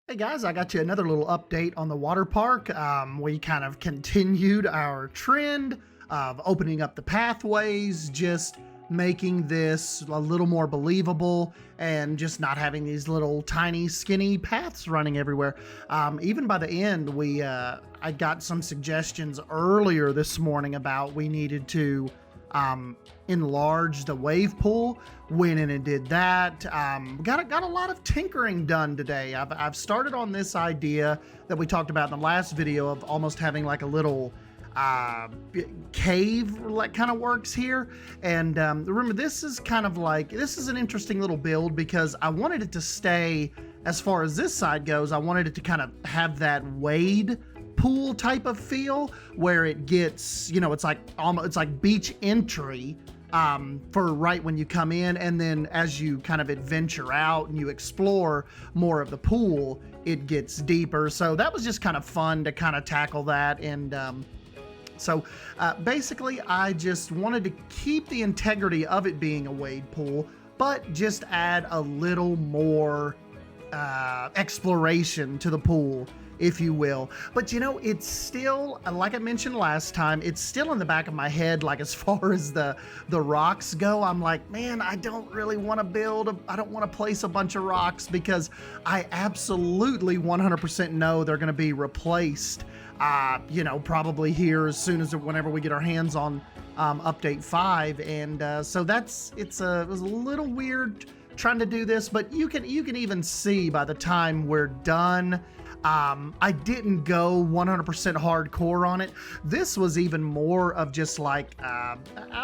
Hey guys, I got you another little update on the water park. We kind of continued our trend of opening up the pathways, just making this a little more believable and just not having these little tiny skinny paths running everywhere. Even by the end, I got some suggestions earlier this morning about we needed to enlarge the wave pool. Went in and did that. Got a lot of tinkering done today. I've started on this idea that we talked about in the last video of almost having like a little cave that kind of works here. And remember, this is an interesting little build because I wanted it to stay, as far as this side goes, I wanted it to kind of have that wade pool type of feel where it gets, it's like beach entry for right when you come in, and then as you kind of adventure out and you explore more of the pool, it gets deeper. So that was just kind of fun to kind of tackle that. And basically I just wanted to keep the integrity of it being a wade pool, but just add a little more exploration to the pool, if you will. But it's still, like I mentioned last time, it's still in the back of my head, like as far as the rocks go. I'm like, man, I don't really want to I don't want to place a bunch of rocks because I absolutely 100% know they're going to be replaced, probably here as soon as whenever we get our hands on update 5. And so it was a little weird trying to do this, but you can even see by the time we're done, I didn't go 100% hardcore on it. This was even more of just like, I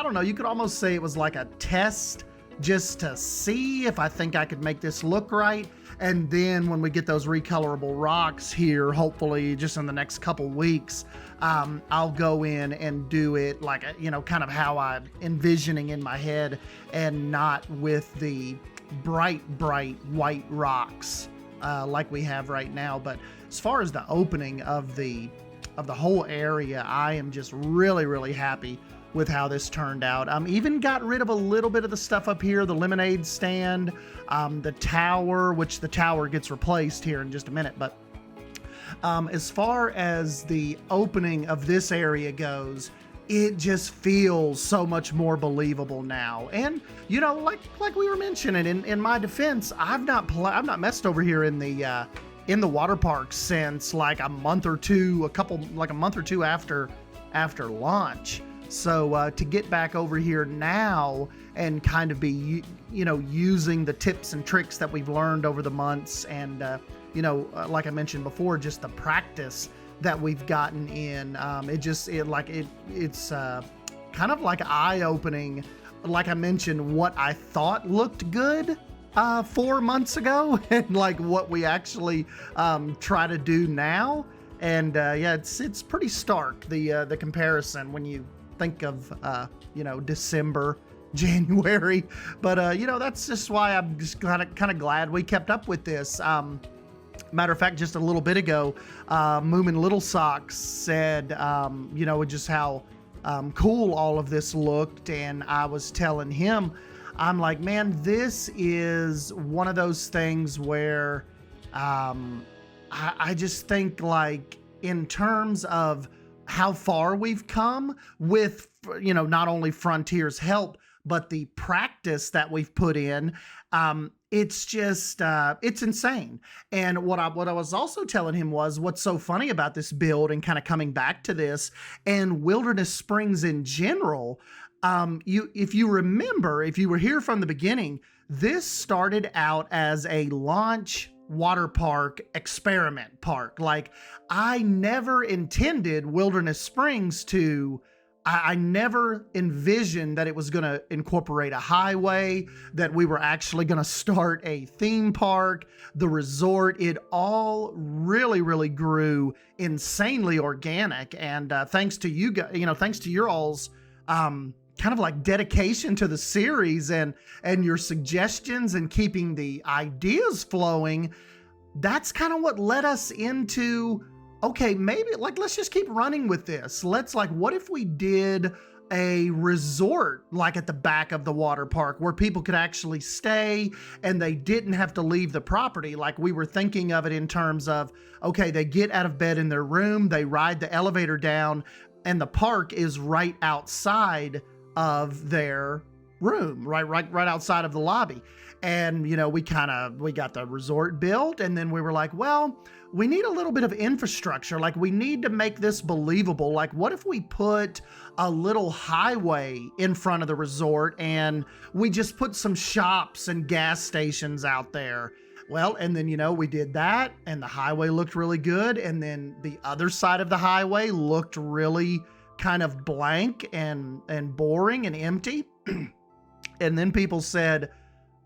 don't know, you could almost say it was like a test just to see if I think I could make this look right. And then when we get those recolorable rocks here, hopefully just in the next couple weeks, I'll go in and do it like, kind of how I'm envisioning in my head, and not with the bright white rocks like we have right now. But as far as the opening of the whole area, I am just really happy with how this turned out. Even got rid of a little bit of the stuff up here, the lemonade stand, the tower, which the tower gets replaced here in just a minute. But as far as the opening of this area goes, it just feels so much more believable now. And like we were mentioning, in my defense, I've not messed over here in the water park since like a month or two after launch. So to get back over here now and kind of be using the tips and tricks that we've learned over the months, and like I mentioned before, just the practice that we've gotten in, it's kind of like eye-opening. Like I mentioned, what I thought looked good 4 months ago and like what we actually try to do now. And it's pretty stark, the comparison when you think of December, January. But that's just why I'm just kind of glad we kept up with this. Matter of fact, just a little bit ago, Moomin Little Socks said, just how cool all of this looked. And I was telling him, I'm like, man, this is one of those things where I just think, like, in terms of how far we've come with, not only Frontier's help, but the practice that we've put in, it's just, it's insane. And what I was also telling him was, what's so funny about this build and kind of coming back to this and Wilderness Springs in general, if you remember, if you were here from the beginning, this started out as a launch water park experiment park. Like, I never intended Wilderness Springs I never envisioned that it was going to incorporate a highway, that we were actually going to start a theme park, the resort. It all really grew insanely organic. And thanks to you guys, thanks to your all's kind of like dedication to the series and your suggestions and keeping the ideas flowing, that's kind of what led us into, okay, maybe like, let's just keep running with this. What if we did a resort like at the back of the water park where people could actually stay and they didn't have to leave the property. Like we were thinking of it in terms of, okay, they get out of bed in their room, they ride the elevator down, and the park is right outside of their room, right outside of the lobby. And, you know, we got the resort built, and then we were like, well, we need a little bit of infrastructure. Like we need to make this believable. Like what if we put a little highway in front of the resort and we just put some shops and gas stations out there? Well, and then, you know, we did that and the highway looked really good. And then the other side of the highway looked really kind of blank and boring and empty. And then people said,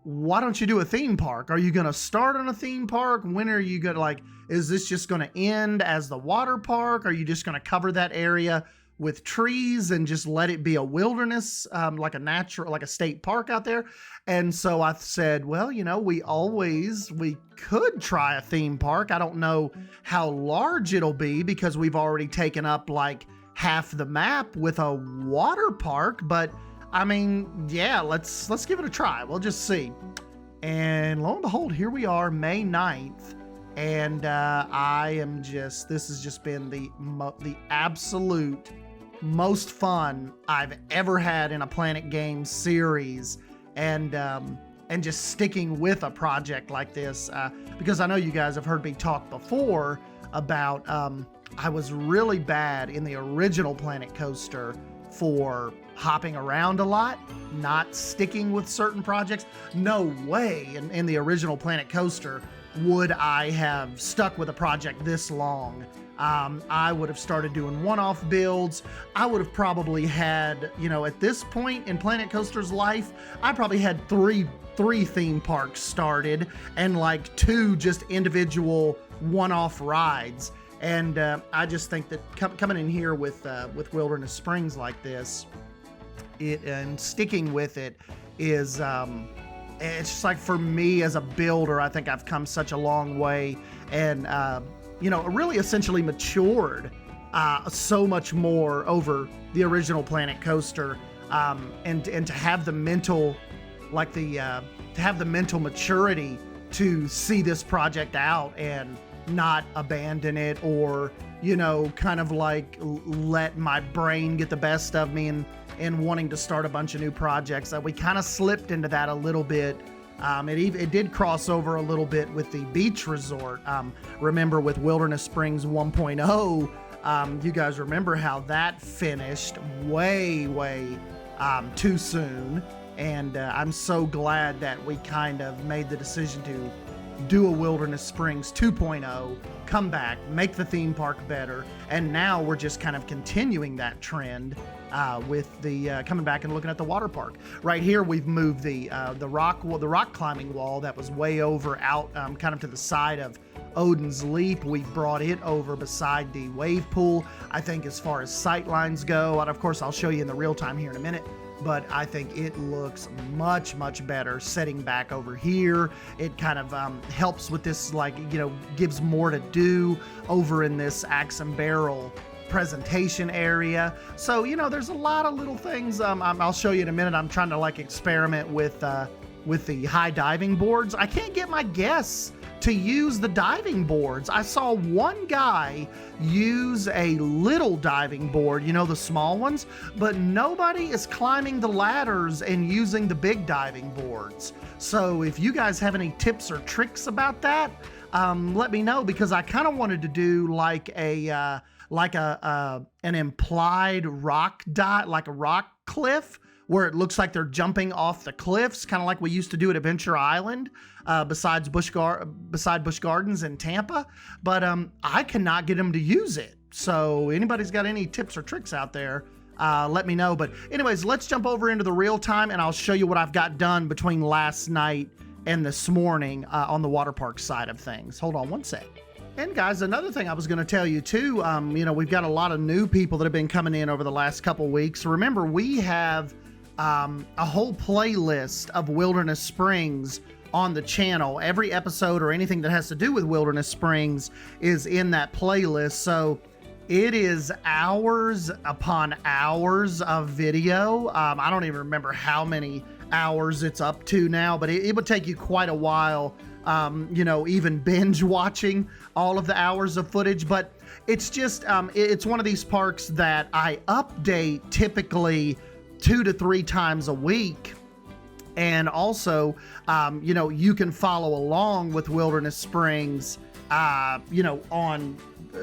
why don't you do a theme park? Are you going to start on a theme park? When are you going to, like, is this just going to end as the water park? Are you just going to cover that area with trees and just let it be a wilderness, like a state park out there? And so I said, well, you know, we could try a theme park. I don't know how large it'll be because we've already taken up like half the map with a water park, but I mean, yeah, let's give it a try. We'll just see. And lo and behold, here we are, May 9th. And this has just been the absolute most fun I've ever had in a Planet Games series. And just sticking with a project like this, because I know you guys have heard me talk before about, I was really bad in the original Planet Coaster for hopping around a lot, not sticking with certain projects. No way in the original Planet Coaster would I have stuck with a project this long. I would have started doing one-off builds. I would have probably had, you know, at this point in Planet Coaster's life, I probably had three theme parks started and like 2 just individual one-off rides. And I just think that coming in here with Wilderness Springs like this, and sticking with it is, it's just like, for me as a builder, I think I've come such a long way and, you know, really essentially matured so much more over the original Planet Coaster, and to have the mental, like to have the mental maturity to see this project out and not abandon it, or, you know, kind of like let my brain get the best of me and wanting to start a bunch of new projects. We kind of slipped into that a little bit. It did cross over a little bit with the beach resort. Remember with Wilderness Springs 1.0, you guys remember how that finished way too soon. And I'm so glad that we kind of made the decision to do a Wilderness Springs 2.0, come back, make the theme park better, and now we're just kind of continuing that trend with the coming back and looking at the water park. Right here, we've moved the rock climbing wall that was way over out, kind of to the side of Odin's Leap. We've brought it over beside the wave pool. I think as far as sight lines go, and of course I'll show you in the real time here in a minute, but I think it looks much better setting back over here. It kind of helps with this, like, you know, gives more to do over in this axe and barrel presentation area. So, you know, there's a lot of little things. I'll show you in a minute. I'm trying to like experiment with the high diving boards. I can't get my guests to use the diving boards. I saw one guy use a little diving board, you know, the small ones, but nobody is climbing the ladders and using the big diving boards. So if you guys have any tips or tricks about that, let me know, because I kind of wanted to do like an implied rock like a rock cliff, where it looks like they're jumping off the cliffs, kind of like we used to do at Adventure Island, beside Busch Gardens in Tampa. But I cannot get them to use it. So anybody's got any tips or tricks out there, let me know. But anyways, let's jump over into the real time and I'll show you what I've got done between last night and this morning on the water park side of things. Hold on one sec. And guys, another thing I was going to tell you too, you know, we've got a lot of new people that have been coming in over the last couple weeks. Remember, we have a whole playlist of Wilderness Springs on the channel. Every episode or anything that has to do with Wilderness Springs is in that playlist. So It is hours upon hours of video. I don't even remember how many hours it's up to now, but it would take you quite a while, even binge watching all of the hours of footage. But it's just, it's one of these parks that I update typically 2 to 3 times a week. And also, you can follow along with Wilderness Springs, on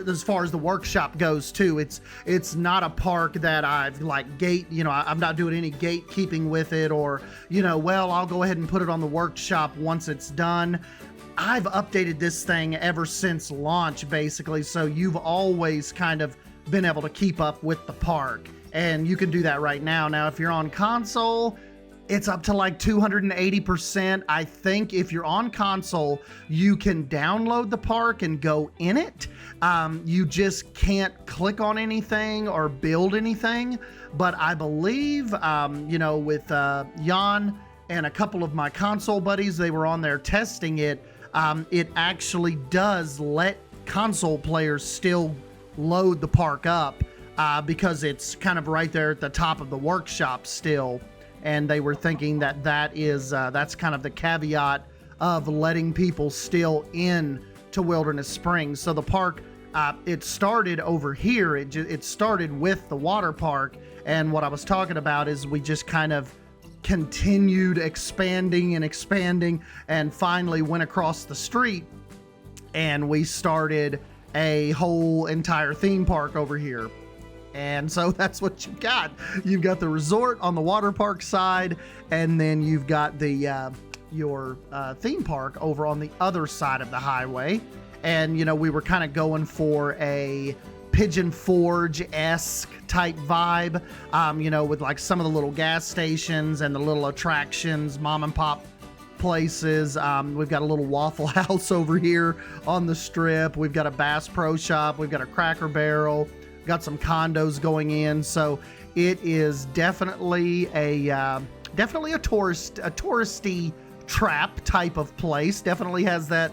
as far as the workshop goes too. It's not a park that I've like I'm not doing any gatekeeping with it, or, I'll go ahead and put it on the workshop once it's done. I've updated this thing ever since launch, basically. So you've always kind of been able to keep up with the park, and you can do that right now. Now, if you're on console, it's up to like 280%. I think if you're on console, you can download the park and go in it. You just can't click on anything or build anything. But I believe, with Jan and a couple of my console buddies, they were on there testing it. It actually does let console players still load the park up because it's kind of right there at the top of the workshop still. And they were thinking that's kind of the caveat of letting people still in to Wilderness Springs. So the park, it started over here. It started with the water park. And what I was talking about is we just kind of continued expanding and finally went across the street and we started a whole entire theme park over here. And so that's what you've got. You've got the resort on the water park side, and then you've got the your theme park over on the other side of the highway. And, we were kind of going for a Pigeon Forge-esque type vibe, with like some of the little gas stations and the little attractions, mom and pop places. We've got a little Waffle House over here on the strip. We've got a Bass Pro Shop. We've got a Cracker Barrel. Got some condos going in, so it is definitely a touristy trap type of place. Definitely has that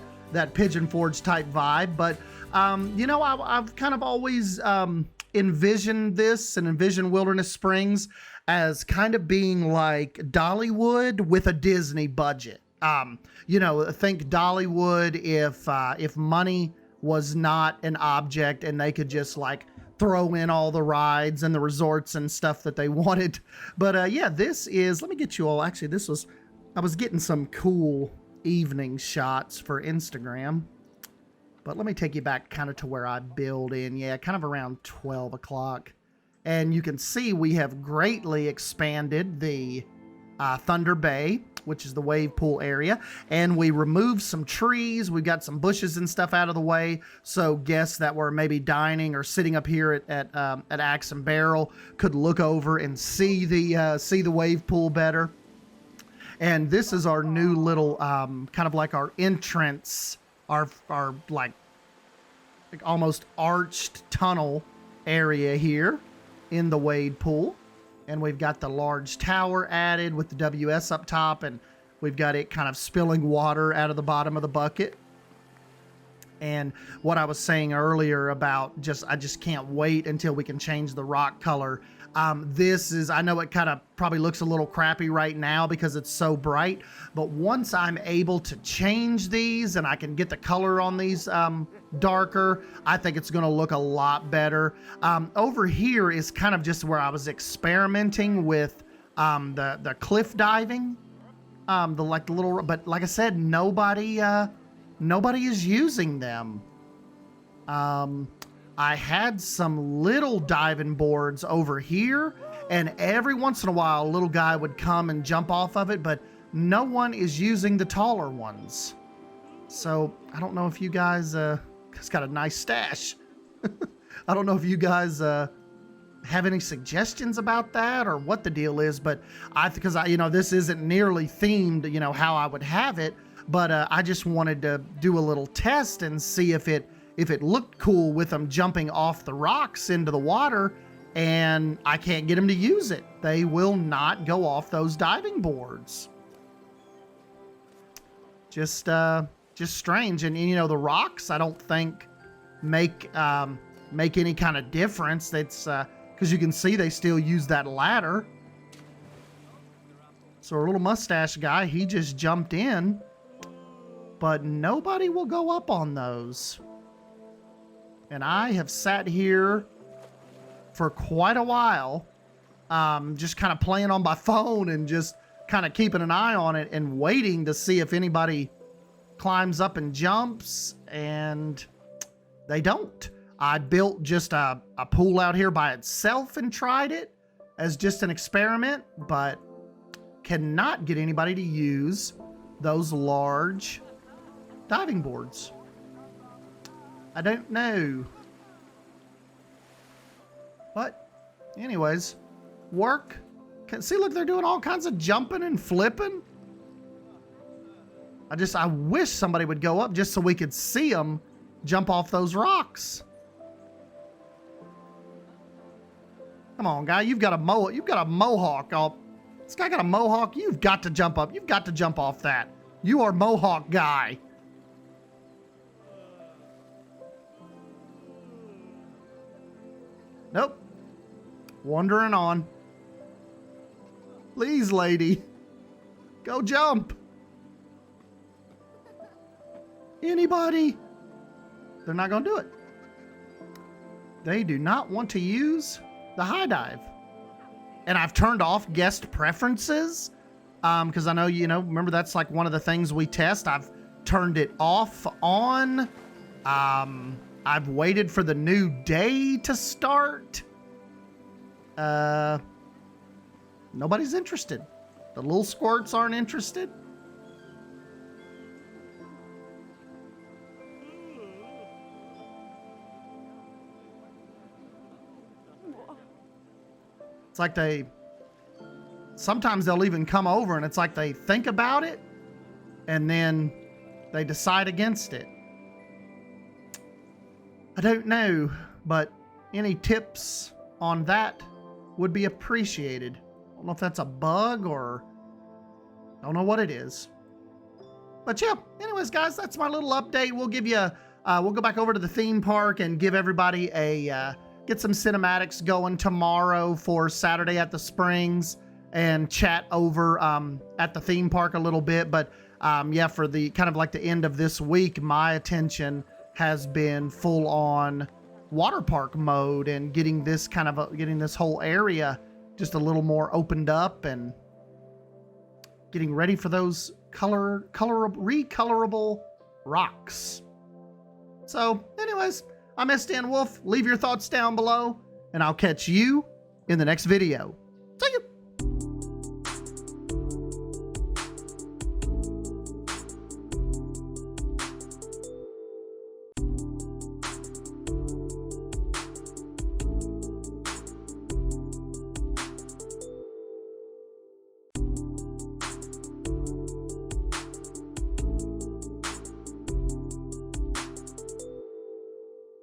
Pigeon Forge type vibe. But I've kind of always envisioned this and envisioned Wilderness Springs as kind of being like Dollywood with a Disney budget. Think Dollywood if money was not an object and they could just like throw in all the rides and the resorts and stuff that they wanted. But this is, let me get you all, actually I was getting some cool evening shots for Instagram, but let me take you back kind of to where I build in, kind of around 12 o'clock. And you can see we have greatly expanded the Thunder Bay, which is the wave pool area, and we removed some trees. We've got some bushes and stuff out of the way, so guests that were maybe dining or sitting up here at Axe and Barrel could look over and see the wave pool better. And this is our new little kind of like our entrance, our like almost arched tunnel area here in the wade pool. And we've got the large tower added with the WS up top, and we've got it kind of spilling water out of the bottom of the bucket. And what I was saying earlier about I just can't wait until we can change the rock color. I know it kind of probably looks a little crappy right now because it's so bright, but once I'm able to change these and I can get the color on these darker, I think it's going to look a lot better. Over here is kind of just where I was experimenting with the cliff diving, but like I said, nobody is using them. I had some little diving boards over here, and every once in a while a little guy would come and jump off of it, but no one is using the taller ones. So I don't know if you guys, it's got a nice stash. I don't know if you guys have any suggestions about that or what the deal is, but because this isn't nearly themed, how I would have it, but I just wanted to do a little test and see if it looked cool with them jumping off the rocks into the water, and I can't get them to use it. They will not go off those diving boards. Just strange. And the rocks, I don't think make make any kind of difference. That's because you can see they still use that ladder. So our little mustache guy, he just jumped in, but nobody will go up on those. And I have sat here for quite a while, just kind of playing on my phone and just kind of keeping an eye on it and waiting to see if anybody climbs up and jumps, and they don't. I built just a pool out here by itself and tried it as just an experiment, but cannot get anybody to use those large diving boards. I don't know. But anyways, work. See, look, they're doing all kinds of jumping and flipping. I wish somebody would go up just so we could see them jump off those rocks. Come on, guy, you've got a mohawk. This guy got a mohawk. You've got to jump up. You've got to jump off that. You are mohawk guy. Nope. Wandering on. Please, lady. Go jump. Anybody? They're not going to do it. They do not want to use the high dive. And I've turned off guest preferences because I know, remember that's like one of the things we test. I've turned it off on. I've waited for the new day to start. Nobody's interested. The little squirts aren't interested. It's like sometimes they'll even come over and it's like they think about it and then they decide against it. I don't know, but any tips on that would be appreciated. I don't know if that's a bug or I don't know what it is. But yeah, anyways, guys, that's my little update. We'll give you, we'll go back over to the theme park and give everybody get some cinematics going tomorrow for Saturday at the Springs and chat over at the theme park a little bit. But yeah, for the kind of like the end of this week, my attention has been full on water park mode and getting this getting this whole area just a little more opened up and getting ready for those recolorable rocks. So anyways, I'm S. Dan Wolf. Leave your thoughts down below and I'll catch you in the next video.